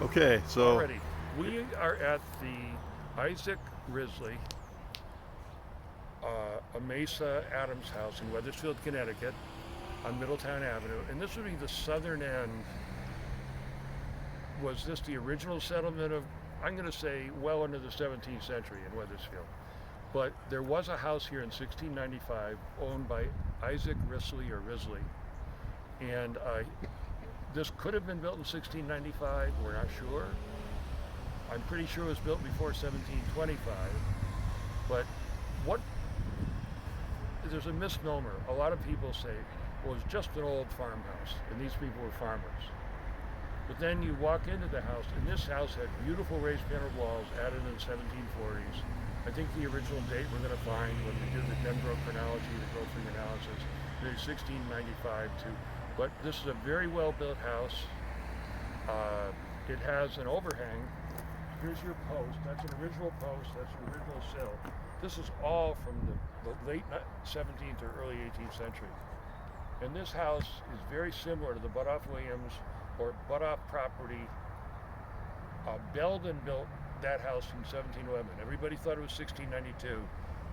Okay, so Already, we are at the Isaac Risley, a Mesa Adams house in Wethersfield, Connecticut, on Middletown Avenue, and this would be the southern end. Was this the original settlement of, I'm going to say, well into the 17th century in Wethersfield? But there was a house here in 1695 owned by Isaac Risley, and this could have been built in 1695. We're not sure. I'm pretty sure it was built before 1725. But what? There's a misnomer. A lot of people say, well, it was just an old farmhouse, and these people were farmers. But then you walk into the house, and this house had beautiful raised paneled walls added in the 1740s. I think the original date we're going to find when we do the Denbrough chronology, the growth tree analysis, is 1695 too. But this is a very well-built house. It has an overhang. Here's your post. That's an original post. That's an original sill. This is all from the late 17th or early 18th century. And this house is very similar to the Butoff Williams or Butoff property. Belden built that house in 1711. Everybody thought it was 1692.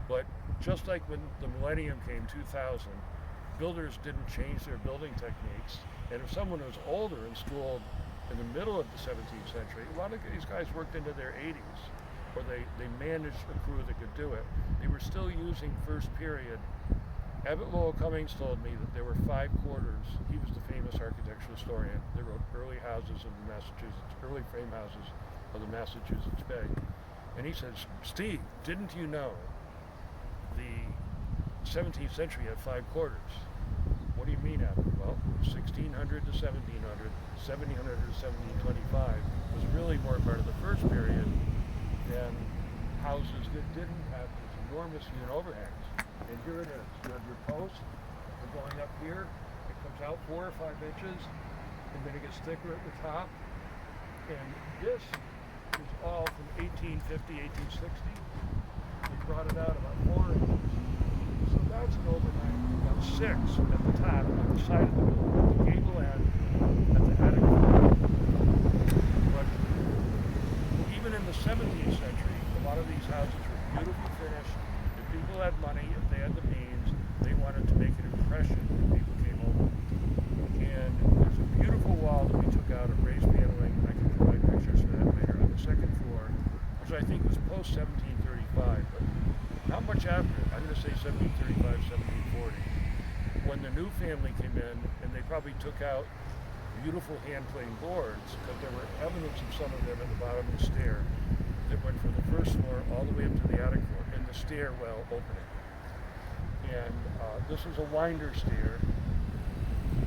But just like when the millennium came, 2000, builders didn't change their building techniques. And if someone was older and schooled in the middle of the 17th century, a lot of these guys worked into their 80s, or they managed a crew that could do it. They were still using first period. Abbott Lowell Cummings told me that there were 5 quarters. He was the famous architectural historian. They wrote early houses of the Massachusetts, early frame houses of the Massachusetts Bay. And he says, Steve, didn't you know the 17th century had 5 quarters? What do you mean, Abbott? Well, 1600 to 1700, 1700 to 1725 was really more part of the first period than houses that didn't have these enormous unit overhangs. And here it is. You have your post. We're going up here. It comes out 4 or 5 inches, and then it gets thicker at the top. And this is all from 1850, 1860. We brought it out about 4 inches. So that's an overhang, about 6 at the top, on the side of the building, at the gable end, at the attic floor. But even in the 17th century, a lot of these houses were beautifully finished. If people had money, if they had the means, they wanted to make an impression when people came over. And there's a beautiful wall that we took out of raised paneling. I can provide pictures for that later, on the second floor, which I think was post 1735, but not much after. I'm going to say 1735, 1740. When the new family came in, and they probably took out beautiful hand-planed boards, because there were evidence of some of them at the bottom of the stair that went from the first floor all the way up to the attic floor, in the stairwell opening. And this is a winder stair,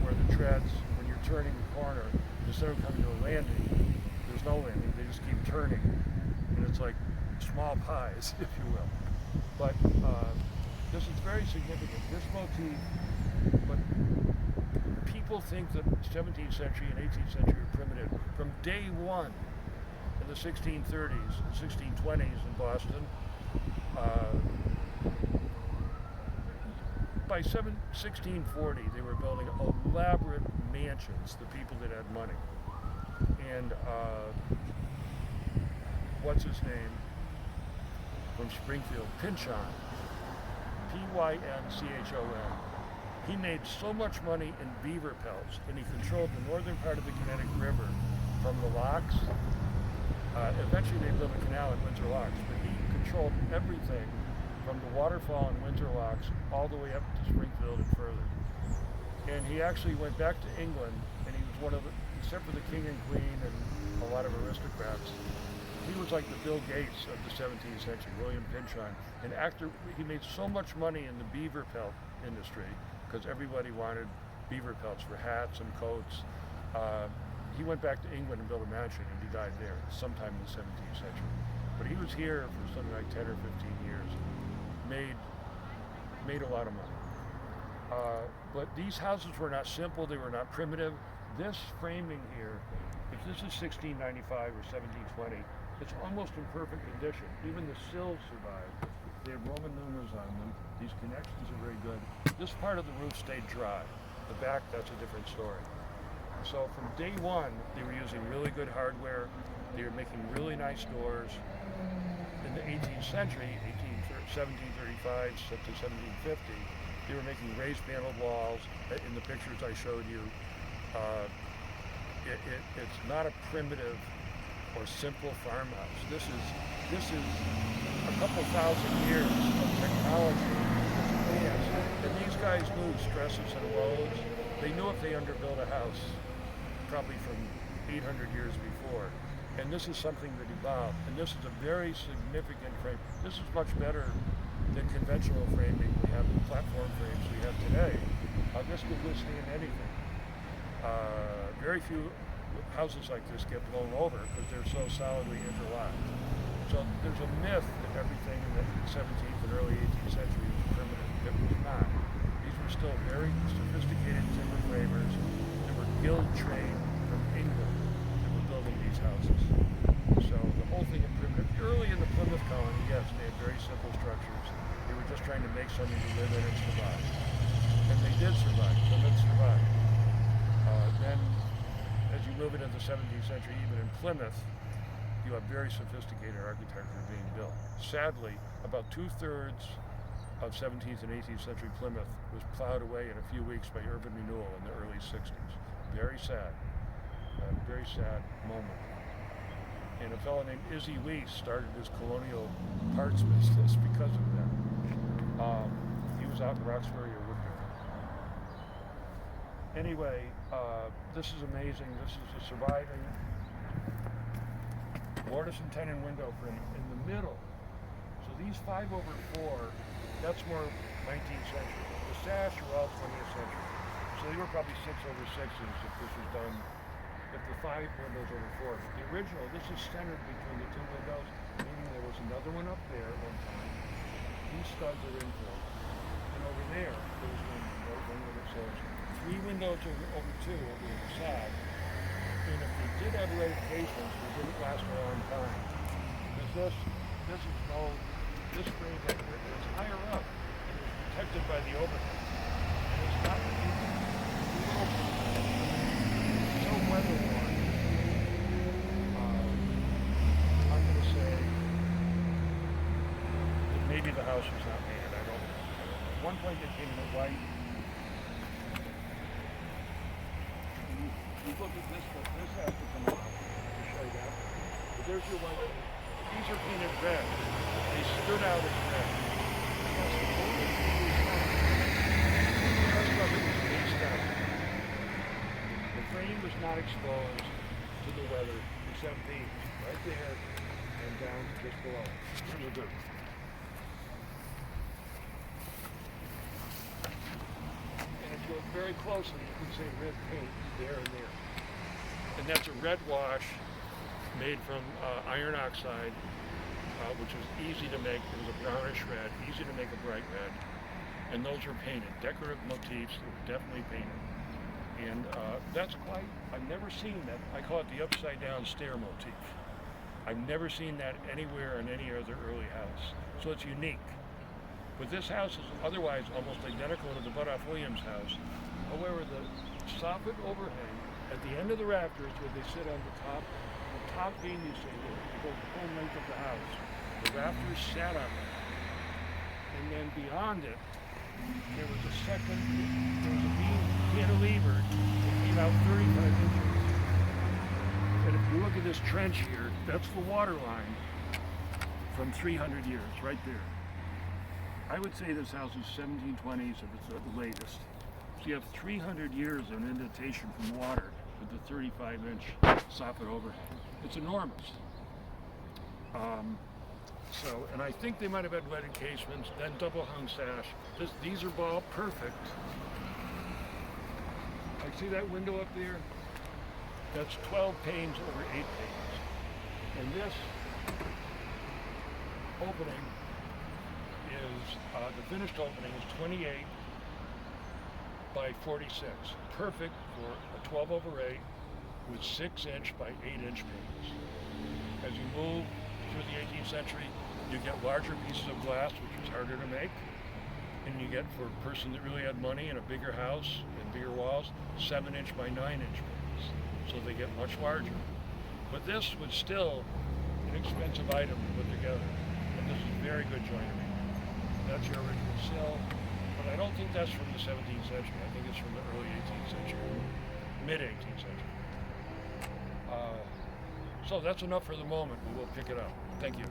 where the treads, when you're turning the corner, instead of coming to a landing, there's no landing, they just keep turning. And it's like small pies, if you will. But this is very significant. This motif, but people think that 17th century and 18th century are primitive. From day one in the 1630s and 1620s in Boston, by 1640 they were building elaborate mansions, the people that had money. And what's his name? From Springfield, Pynchon, Pynchon. He made so much money in beaver pelts, and he controlled the northern part of the Connecticut River from the locks. Eventually they built a canal in Windsor Locks, but he controlled everything from the waterfall in Windsor Locks all the way up to Springfield and further. And he actually went back to England, and he was one of the, except for the king and queen and a lot of aristocrats, he was like the Bill Gates of the 17th century, William Pynchon. And he made so much money in the beaver pelt industry because everybody wanted beaver pelts for hats and coats. He went back to England and built a mansion, and he died there sometime in the 17th century. But he was here for something like 10 or 15 years, made a lot of money. But these houses were not simple, they were not primitive. This framing here, if this is 1695 or 1720, it's almost in perfect condition. Even the sills survived. They have Roman numerals on them. These connections are very good. This part of the roof stayed dry. The back, that's a different story. So from day one, they were using really good hardware. They were making really nice doors. In the 18th century, 1735 to 1750, they were making raised paneled walls. In the pictures I showed you, it's not a primitive or simple farmhouse. This is a couple thousand years of technology. And these guys knew stresses and loads. They knew if they underbuilt a house, probably from 800 years before. And this is something that evolved. And this is a very significant frame. This is much better than conventional framing we have, platform frames we have today. This could withstand anything. Very few houses like this get blown over because they're so solidly interlocked. So there's a myth that everything in the 17th and early 18th century was primitive. It was not. These were still very sophisticated timber framers that were guild trained from England that were building these houses. So the whole thing of primitive, early in the Plymouth colony, yes, they had very simple structures. They were just trying to make something to live in and survive. And they did survive. Plymouth survived. Then, as you move into the 17th century, even in Plymouth, you have very sophisticated architecture being built. Sadly, about 2/3 of 17th and 18th century Plymouth was plowed away in a few weeks by urban renewal in the early 60s. Very sad. A very sad moment. And a fellow named Izzy Weiss started his colonial parts business because of that. He was out in Roxbury or Woodbury. Anyway, this is amazing. This is a surviving mortise and tenon window frame in the middle. So these 5/4, that's more 19th century. The sash are all 20th century. So they were probably 6/6s if this was done, if the 5 windows over 4. But the original, this is centered between the 2 windows, meaning there was another one up there at one time. These studs are infilled. And over there was one window that says 3 windows over 2 over the side. And if they did have raised casements, they didn't last a long time. Because this frame right here is higher up and it's protected by the overhang. And it's not so weather worn. I'm going to say that maybe the house was not painted. I don't know. At one point they painted it white. You look at this one, this has to come off to show you that. But there's your white. These are painted red. They stood out as red. That's the only thing we found. The rest of it was faced out. The frame was not exposed to the weather except these, right there and down just below. Really good. And if you look very closely, you can see red paint there and there. And that's a red wash made from iron oxide, which was easy to make. It was a brownish red, easy to make a bright red. And those are painted, decorative motifs that were definitely painted. And that's quite, I've never seen that. I call it the upside down stair motif. I've never seen that anywhere in any other early house. So it's unique. But this house is otherwise almost identical to the Butoff Williams house. However, the soffit overhang at the end of the rafters where they sit on the top beam, you see, the whole length of the house. The rafters sat on it. And then beyond it, there was a beam cantilevered that came out 35 inches. And if you look at this trench here, that's the water line from 300 years, right there. I would say this house is 1720s if it's the latest. So you have 300 years of indentation from water with the 35-inch soffit overhang. It's enormous. And I think they might have had leaded casements, then double hung sash. These are all perfect. I see that window up there? That's 12 panes over 8 panes. And this opening is, the finished opening is 28 by 46. Perfect for a 12/8 with 6-inch by 8-inch panes. As you move through the 18th century, you get larger pieces of glass, which is harder to make. And you get, for a person that really had money and a bigger house and bigger walls, 7-inch by 9-inch panes. pieces, so they get much larger. But this was still an expensive item to put together, and this is very good joinery. That's your original sill, but I don't think that's from the 17th century. I think it's from the early 18th century, mid 18th century. So that's enough for the moment, but we'll pick it up. Thank you.